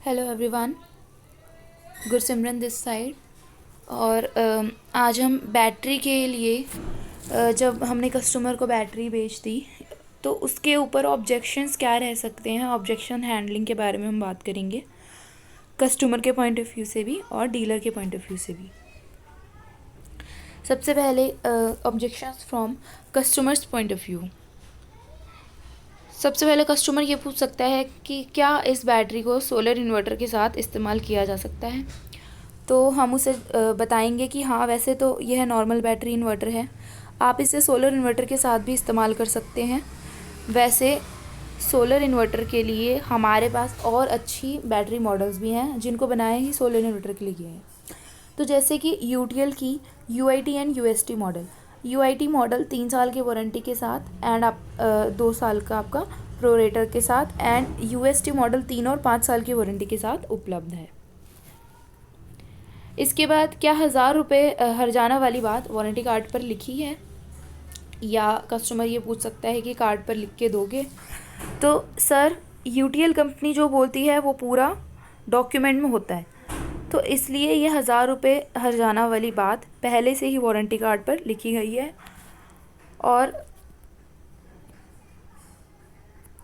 Hello everyone, Gursimran this side. और आज हम बैटरी के लिए जब हमने कस्टमर को बैटरी बेच दी तो उसके ऊपर ऑब्जेक्शंस क्या रह सकते हैं, ऑब्जेक्शन हैंडलिंग के बारे में हम बात करेंगे, कस्टमर के पॉइंट ऑफ व्यू से भी और डीलर के पॉइंट ऑफ व्यू से भी। सबसे पहले objections from customers point of view. सबसे पहले कस्टमर ये पूछ सकता है कि क्या इस बैटरी को सोलर इन्वर्टर के साथ इस्तेमाल किया जा सकता है। तो हम उसे बताएंगे कि हाँ, वैसे तो यह नॉर्मल बैटरी इन्वर्टर है, आप इसे सोलर इन्वर्टर के साथ भी इस्तेमाल कर सकते हैं। वैसे सोलर इन्वर्टर के लिए हमारे पास और अच्छी बैटरी मॉडल्स भी हैं जिनको बनाया ही सोलर इन्वर्टर के लिए किया है। तो जैसे कि यूटीएल की UIT and UST model. UIT model 3 साल की वारंटी के साथ एंड 2 साल का आपका प्रोरेटर के साथ, एंड यूएसटी मॉडल 3 और 5 साल की वारंटी के साथ उपलब्ध है। इसके बाद क्या 1000 रुपये हर्जाना वाली बात वारंटी कार्ड पर लिखी है, या कस्टमर ये पूछ सकता है कि कार्ड पर लिख के दोगे। तो सर, यूटीएल कंपनी जो बोलती है वो पूरा डॉक्यूमेंट में होता है, तो इसलिए ये 1000 रुपये हर्जाना वाली बात पहले से ही वारंटी कार्ड पर लिखी गई है। और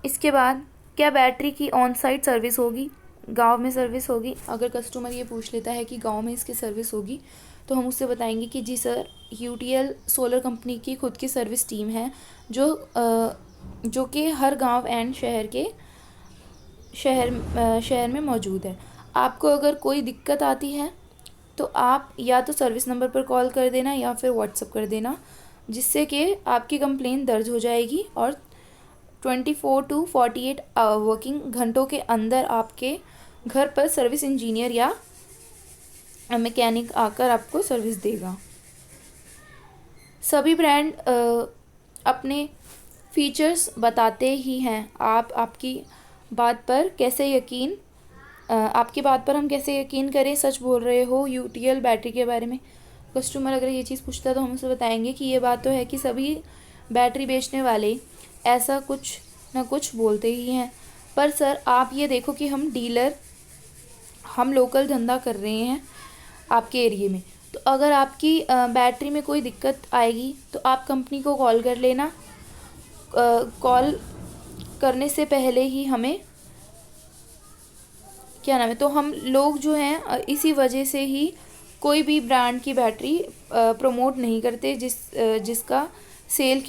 इसके बाद क्या बैटरी की ऑन साइट सर्विस होगी, गांव में सर्विस होगी। अगर कस्टमर ये पूछ लेता है कि गांव में इसकी सर्विस होगी, तो हम उससे बताएंगे कि जी सर, यूटीएल सोलर कंपनी की खुद की सर्विस टीम है जो कि हर गांव एंड शहर में मौजूद है। आपको अगर कोई दिक्कत आती है तो आप या तो सर्विस नंबर पर कॉल कर देना या फिर व्हाट्सअप कर देना, जिससे कि आपकी कंप्लेंट दर्ज हो जाएगी और 24 to 48 वर्किंग घंटों के अंदर आपके घर पर सर्विस इंजीनियर या मैकेनिक आकर आपको सर्विस देगा। सभी ब्रांड अपने फीचर्स बताते ही हैं। आपकी बात पर हम कैसे यकीन करें, सच बोल रहे हो यूटीएल बैटरी के बारे में। कस्टमर अगर ये चीज़ पूछता है तो हम उसे बताएंगे कि ये बात तो है कि सभी बैटरी बेचने वाले ऐसा कुछ ना कुछ बोलते ही हैं, पर सर आप ये देखो कि हम लोकल धंधा कर रहे हैं आपके एरिए में, तो अगर आपकी बैटरी में कोई दिक्कत आएगी तो आप कंपनी को कॉल कर लेना। कॉल करने से पहले ही हमें क्या नाम है, तो हम लोग जो हैं इसी वजह से ही कोई भी ब्रांड की बैटरी प्रमोट नहीं करते जिसका सेल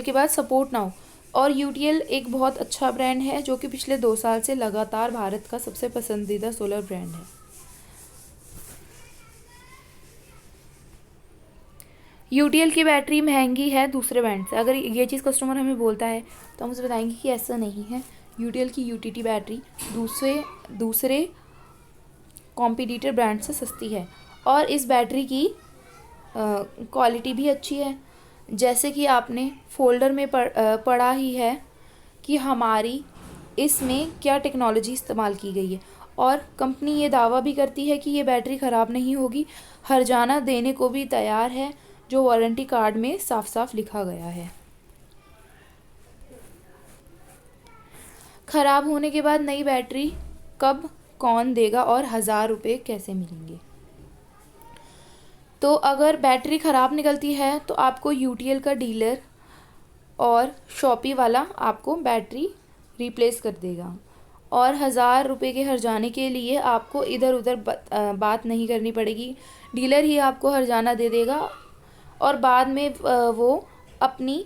के बाद सपोर्ट ना हो। और यूटीएल एक बहुत अच्छा ब्रांड है जो कि पिछले 2 साल से लगातार भारत का सबसे पसंदीदा सोलर ब्रांड है। यूटीएल की बैटरी महंगी है दूसरे ब्रांड से। अगर ये चीज़ कस्टमर हमें बोलता है तो हम उसे बताएंगे कि ऐसा नहीं है। यूटीएल की यूटीटी बैटरी दूसरे कॉम्पिटिटर ब्रांड से सस्ती है और इस बैटरी की क्वालिटी भी अच्छी है। जैसे कि आपने फोल्डर में पढ़ा ही है कि हमारी इसमें क्या टेक्नोलॉजी इस्तेमाल की गई है, और कंपनी ये दावा भी करती है कि ये बैटरी ख़राब नहीं होगी, हर्जाना देने को भी तैयार है, जो वारंटी कार्ड में साफ साफ लिखा गया है। ख़राब होने के बाद नई बैटरी कब कौन देगा और 1000 रुपये कैसे मिलेंगे। तो अगर बैटरी ख़राब निकलती है तो आपको यूटीएल का डीलर और शॉपी वाला आपको बैटरी रिप्लेस कर देगा, और 1000 रुपये के हर्जाने के लिए आपको इधर उधर बात नहीं करनी पड़ेगी। डीलर ही आपको हर्जाना दे देगा और बाद में वो अपनी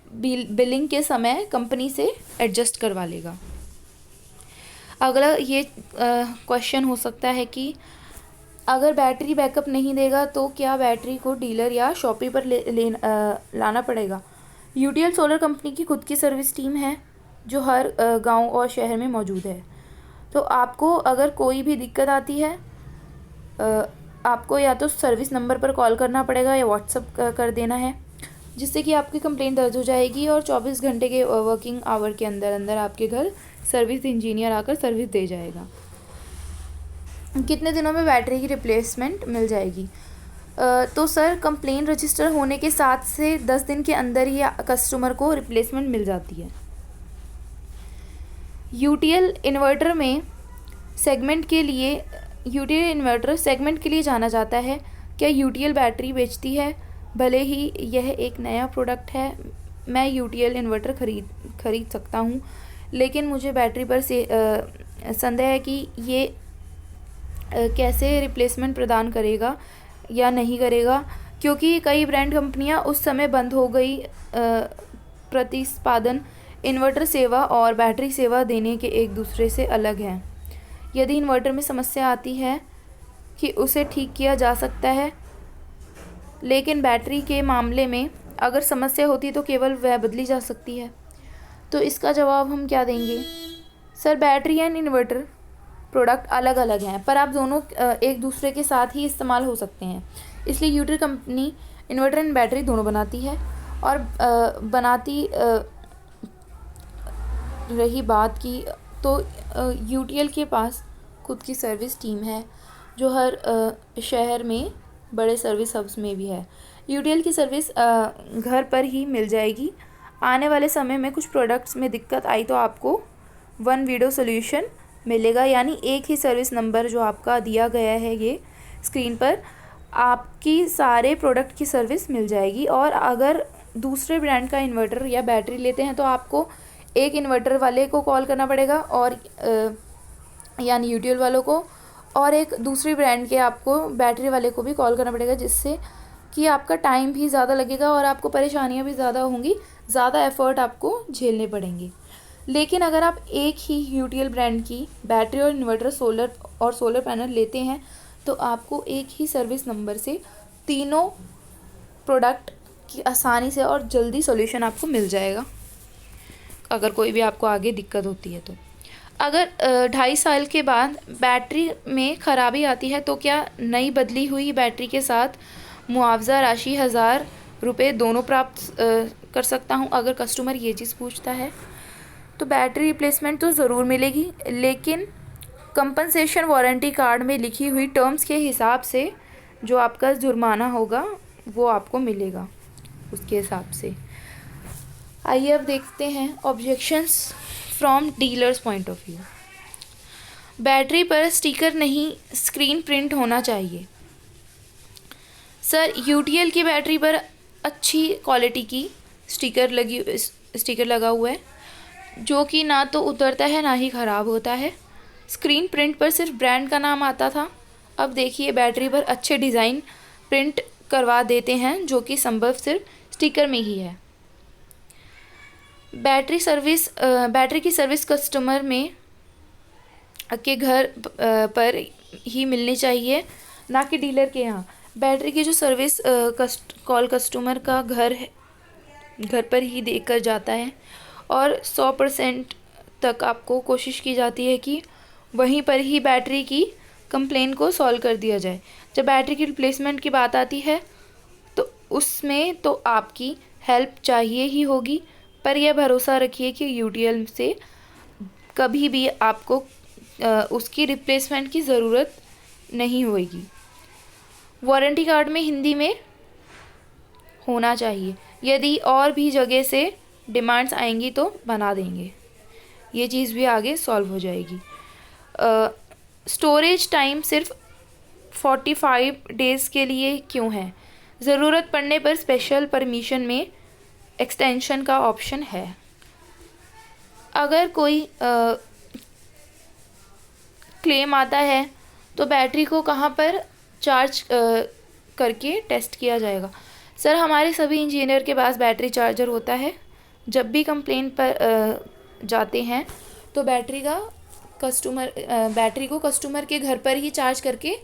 बिलिंग के समय कंपनी से एडजस्ट करवा लेगा। अगला ये क्वेश्चन हो सकता है कि अगर बैटरी बैकअप नहीं देगा तो क्या बैटरी को डीलर या शॉपी पर लाना पड़ेगा। यूटीएल सोलर कंपनी की खुद की सर्विस टीम है जो हर गांव और शहर में मौजूद है। तो आपको अगर कोई भी दिक्कत आती है आपको या तो सर्विस नंबर पर कॉल करना पड़ेगा या व्हाट्सअप कर देना है, जिससे कि आपकी कंप्लेंट दर्ज हो जाएगी और 24 घंटे के वर्किंग आवर के अंदर आपके घर सर्विस इंजीनियर आकर सर्विस दे जाएगा। कितने दिनों में बैटरी की रिप्लेसमेंट मिल जाएगी। तो सर, कंप्लेंट रजिस्टर होने के 7 से 10 दिन के अंदर ही कस्टमर को रिप्लेसमेंट मिल जाती है। यूटीएल इन्वर्टर में सेगमेंट के लिए यूटीएल इन्वर्टर सेगमेंट के लिए जाना जाता है। क्या यूटीएल बैटरी बेचती है? भले ही यह एक नया प्रोडक्ट है, मैं यूटीएल इन्वर्टर खरीद सकता हूँ, लेकिन मुझे बैटरी पर संदेह है कि ये कैसे रिप्लेसमेंट प्रदान करेगा या नहीं करेगा, क्योंकि कई ब्रांड कंपनियां उस समय बंद हो गई। प्रतिस्पर्धन इन्वर्टर सेवा और बैटरी सेवा देने के एक दूसरे से अलग हैं। यदि इन्वर्टर में समस्या आती है कि उसे ठीक किया जा सकता है, लेकिन बैटरी के मामले में अगर समस्या होती तो केवल वह बदली जा सकती है। तो इसका जवाब हम क्या देंगे? Sir, battery and inverter product अलग अलग हैं, पर आप दोनों एक दूसरे के साथ ही इस्तेमाल हो सकते हैं। इसलिए UTL company inverter and battery दोनों बनाती है। और रही बात की, तो यूटीएल के पास खुद की सर्विस टीम है, जो हर शहर में बड़े सर्विस हब्स में भी है। यूटीएल की सर्विस घर पर ही मिल जाएगी। आने वाले समय में कुछ प्रोडक्ट्स में दिक्कत आई तो आपको वन वीडियो सोल्यूशन मिलेगा, यानी एक ही सर्विस नंबर जो आपका दिया गया है ये स्क्रीन पर, आपकी सारे प्रोडक्ट की सर्विस मिल जाएगी। और अगर दूसरे ब्रांड का इन्वर्टर या बैटरी लेते हैं तो आपको एक इन्वर्टर वाले को कॉल करना पड़ेगा, और यानी यूटीएल वालों को, और एक दूसरी ब्रांड के आपको बैटरी वाले को भी कॉल करना पड़ेगा, जिससे कि आपका टाइम भी ज़्यादा लगेगा और आपको परेशानियां भी ज़्यादा होंगी, ज़्यादा एफ़र्ट आपको झेलने पड़ेंगे। लेकिन अगर आप एक ही यूटीएल ब्रांड की बैटरी और इन्वर्टर सोलर पैनल लेते हैं तो आपको एक ही सर्विस नंबर से तीनों प्रोडक्ट की आसानी से और जल्दी सॉल्यूशन आपको मिल जाएगा, अगर कोई भी आपको आगे दिक्कत होती है तो। अगर 2.5 साल के बाद बैटरी में ख़राबी आती है तो क्या नई बदली हुई बैटरी के साथ मुआवजा राशि 1000 रुपये दोनों प्राप्त कर सकता हूं? अगर कस्टमर ये चीज़ पूछता है तो बैटरी रिप्लेसमेंट तो ज़रूर मिलेगी, लेकिन कंपनसेशन वारंटी कार्ड में लिखी हुई टर्म्स के हिसाब से जो आपका जुर्माना होगा वो आपको मिलेगा उसके हिसाब से। आइए अब देखते हैं objections from dealers point of view. Battery पर स्टिकर नहीं, स्क्रीन प्रिंट होना चाहिए। सर, यूटीएल की बैटरी पर अच्छी क्वालिटी की स्टिकर लगा हुआ है, जो कि ना तो उतरता है ना ही ख़राब होता है। स्क्रीन प्रिंट पर सिर्फ ब्रांड का नाम आता था, अब देखिए बैटरी पर अच्छे डिज़ाइन प्रिंट करवा देते हैं, जो कि संभव सिर्फ स्टिकर में ही है। बैटरी की सर्विस कस्टमर में के घर पर ही मिलनी चाहिए, ना कि डीलर के यहाँ। बैटरी की जो सर्विस कॉल कस्टमर का घर पर ही देकर जाता है, और 100% तक आपको कोशिश की जाती है कि वहीं पर ही बैटरी की कंप्लेन को सॉल्व कर दिया जाए। जब बैटरी की रिप्लेसमेंट की बात आती है तो उसमें तो आपकी हेल्प चाहिए ही होगी, पर यह भरोसा रखिए कि यूटीएल से कभी भी आपको उसकी रिप्लेसमेंट की ज़रूरत नहीं होगी। वारंटी कार्ड में हिंदी में होना चाहिए। यदि और भी जगह से डिमांड्स आएंगी तो बना देंगे, ये चीज़ भी आगे सॉल्व हो जाएगी। स्टोरेज टाइम सिर्फ 45 डेज़ के लिए क्यों है? ज़रूरत पड़ने पर स्पेशल परमिशन में एक्सटेंशन का ऑप्शन है। अगर कोई क्लेम आता है तो बैटरी को कहाँ पर चार्ज करके टेस्ट किया जाएगा? सर, हमारे सभी इंजीनियर के पास बैटरी चार्जर होता है। जब भी कंप्लेन पर जाते हैं तो बैटरी को कस्टमर के घर पर ही चार्ज करके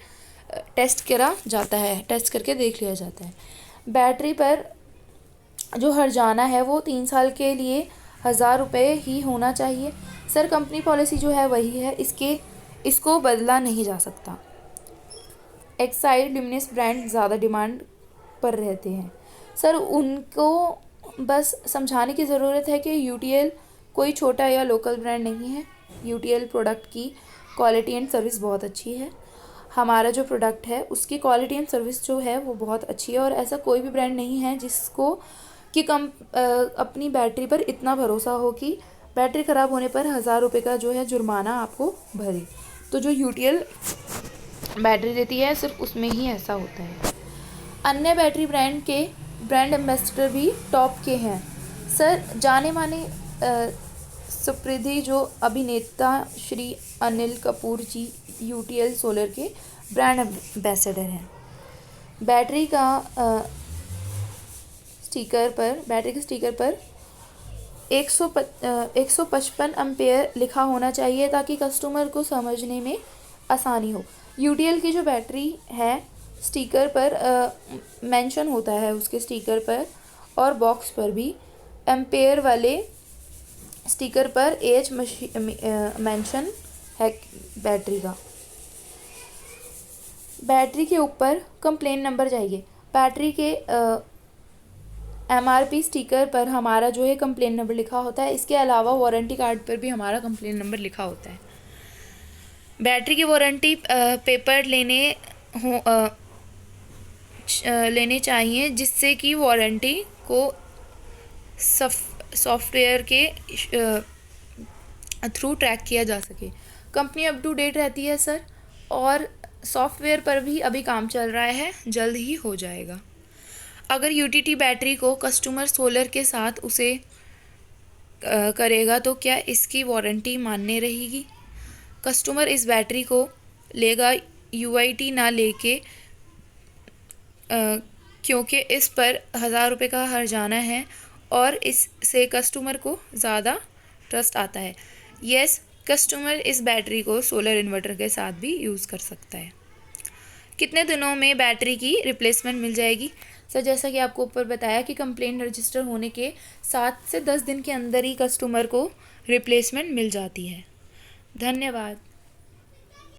टेस्ट करा जाता है, टेस्ट करके देख लिया जाता है। बैटरी पर जो हर्जाना है वो 3 साल के लिए 1000 रुपये ही होना चाहिए। सर, कंपनी पॉलिसी जो है वही है, इसको बदला नहीं जा सकता। एक्साइड लिमिनेस ब्रांड ज़्यादा डिमांड पर रहते हैं। सर, उनको बस समझाने की ज़रूरत है कि यूटीएल कोई छोटा या लोकल ब्रांड नहीं है। यूटीएल प्रोडक्ट की क्वालिटी एंड सर्विस बहुत अच्छी है। हमारा जो प्रोडक्ट है उसकी क्वालिटी एंड सर्विस जो है वो बहुत अच्छी है, और ऐसा कोई भी ब्रांड नहीं है जिसको कि अपनी बैटरी पर इतना भरोसा हो कि बैटरी ख़राब होने पर 1000 रुपये का जो है जुर्माना आपको भरे। तो जो यूटीएल बैटरी देती है सिर्फ उसमें ही ऐसा होता है। अन्य बैटरी ब्रांड के ब्रांड एम्बेसडर भी टॉप के हैं सर। जाने माने सुप्रसिद्ध जो अभिनेता श्री अनिल कपूर जी यूटीएल सोलर के ब्रांड एम्बेसडर हैं। बैटरी के स्टिकर पर 155 एम्पेयर लिखा होना चाहिए ताकि कस्टमर को समझने में आसानी हो। यूटीएल की जो बैटरी है स्टिकर पर मेंशन होता है, उसके स्टिकर पर और बॉक्स पर भी एम्पेयर वाले स्टिकर पर एच मेंशन है बैटरी का। बैटरी के ऊपर कंप्लेन नंबर चाहिए। बैटरी के एमआरपी स्टिकर पर हमारा जो है कंप्लेन नंबर लिखा होता है। इसके अलावा वारंटी कार्ड पर भी हमारा कंप्लेन नंबर लिखा होता है। बैटरी की वारंटी पेपर लेने चाहिए जिससे कि वारंटी को सॉफ्टवेयर के थ्रू ट्रैक किया जा सके। कंपनी अप टू डेट रहती है सर, और सॉफ्टवेयर पर भी अभी काम चल रहा है, जल्द ही हो जाएगा। अगर यूटीटी बैटरी को कस्टमर सोलर के साथ उसे करेगा तो क्या इसकी वारंटी मान्य रहेगी? कस्टमर इस बैटरी को लेगा यूआईटी ना लेके, क्योंकि इस पर 1000 रुपये का हर्जाना है और इससे कस्टमर को ज़्यादा ट्रस्ट आता है। यस, कस्टमर इस बैटरी को सोलर इन्वर्टर के साथ भी यूज़ कर सकता है। कितने दिनों में बैटरी की रिप्लेसमेंट मिल जाएगी? सर, जैसा कि आपको ऊपर बताया कि कंप्लेंट रजिस्टर होने के 7 से 10 दिन के अंदर ही कस्टमर को रिप्लेसमेंट मिल जाती है। धन्यवाद।